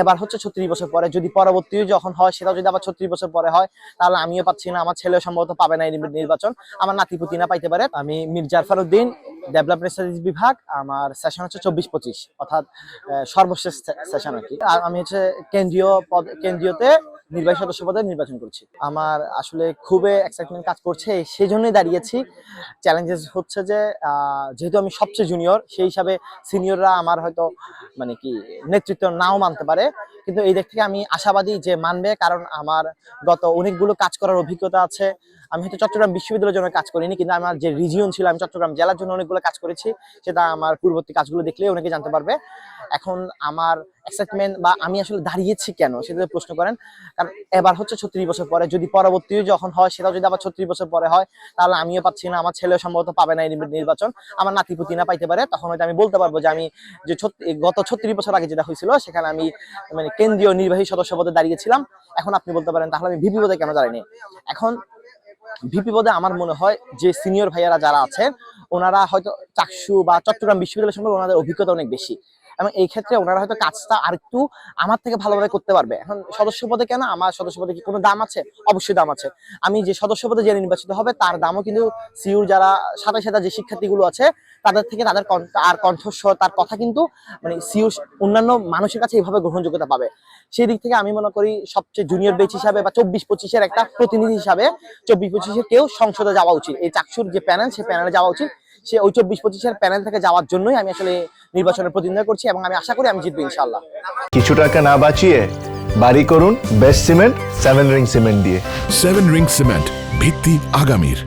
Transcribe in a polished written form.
এবার হচ্ছে 36 বছর পরে, যদি পরবর্তী যখন হয় সেটাও যদি আবার 36 বছর পরে হয়, তাহলে আমিও পাচ্ছি না, আমার ছেলেও সম্ভবত পাবে না এই নির্বাচন, আমার নাতিপুতি না পাইতে পারে। আমি মির্জা ফারুদ্দিন, ডেভেলপমেন্ট স্টাডিজ বিভাগ, আমার সেশন হচ্ছে 24-25, অর্থাৎ সর্বশেষ সেশন আর কি। আর আমি হচ্ছে কেন্দ্রীয়তে নির্বাহী সদস্য পদে নির্বাচন করছি। আমার আসলে খুবই এক্সাইটমেন্ট কাজ করছে, সেই জন্যই দাঁড়িয়েছি। চ্যালেঞ্জেস হচ্ছে যে যেহেতু আমি সবচেয়ে জুনিয়র, সেই হিসাবে সিনিয়ররা আমার হয়তো মানে কি নেতৃত্ব নাও মানতে পারে, কিন্তু এই দিক থেকে আমি আশাবাদী যে মানবে, কারণ আমার গত অনেকগুলো কাজ করার অভিজ্ঞতা আছে। আমি হয়তো চট্টগ্রাম বিশ্ববিদ্যালয়ের জন্য কাজ করিনি, কিন্তু আমার যে রিজিয়ন ছিল, আমি চট্টগ্রাম জেলার জন্য অনেকগুলো কাজ করেছি, সেটা আমার পূর্ববর্তী কাজগুলো দেখলে অনেকে জানতে পারবে। এখন আমার এক্সাইটমেন্ট বা আমি আসলে দাঁড়িয়েছি কেন সেটা প্রশ্ন করেন, কারণ এবার হচ্ছে 36 বছর পরে, যদি পরবর্তী যখন হয় সেটাও যদি আবার 36 বছর পরে হয়, তাহলে আমিও পাচ্ছি না, আমার ছেলেও সম্ভবত পাবে না এই নির্বাচন, আমার নাতিপুতি না পাইতে পারে। তখন হয়তো আমি বলতে পারবো যে আমি যে গত 36 বছর আগে যেটা হয়েছিল, সেখানে আমি মানে কেন্দ্রীয় নির্বাহী সদস্য পদে দাঁড়িয়েছিলাম। এখন আপনি বলতে পারেন তাহলে আমি ভিপি পদে কেন দাঁড়াইনি। এখন ভিপি পদে আমার মনে হয় যে সিনিয়র ভাইয়ারা যারা আছেন, ওনারা হয়তো চাকসু বা চট্টগ্রাম বিশ্ববিদ্যালয় সম্পর্কে ওনাদের অভিজ্ঞতা অনেক বেশি, এবং এই ক্ষেত্রে ওনারা হয়তো কাজটা আরেকটু আমার থেকে ভালোভাবে করতে পারবে। এখন সদস্য পদে কেন, আমার সদস্য পদে কি কোনো দাম আছে? অবশ্যই দাম আছে। আমি যে সদস্য পদে যে নির্বাচিত হবে, তার দামও কিন্তু সিইউর যারা সাথে সাথে যে শিক্ষার্থীগুলো আছে, তাদের থেকে তাদের কণ্ঠস্বর, তার কথা কিন্তু মানে সিইউর অন্যান্য মানুষের কাছে এইভাবে গ্রহণযোগ্যতা পাবে। সেই দিক থেকে আমি মনে করি সবচেয়ে জুনিয়র বেচ হিসাবে বা 24-25-এর একটা প্রতিনিধি হিসাবে 24-25-এ কেউ সংসদে যাওয়া উচিত। এই চাকসুর যে প্যানেল, সেই প্যানেলে যাওয়া উচিত। সে ওই 24-25-এর প্যানেল থেকে যাওয়ার জন্যই আমি আসলে নির্বাচনের প্রতিদ্বন্দ্বিতা করছি, এবং আমি আশা করি আমি জিতবো ইনশাআল্লাহ। কিছু টাকা না বাঁচিয়ে বাড়ি করুন বেস্ট সিমেন্ট 7 রিং সিমেন্ট দিয়ে। 7 রিং সিমেন্ট, ভিত্তি আগামীর।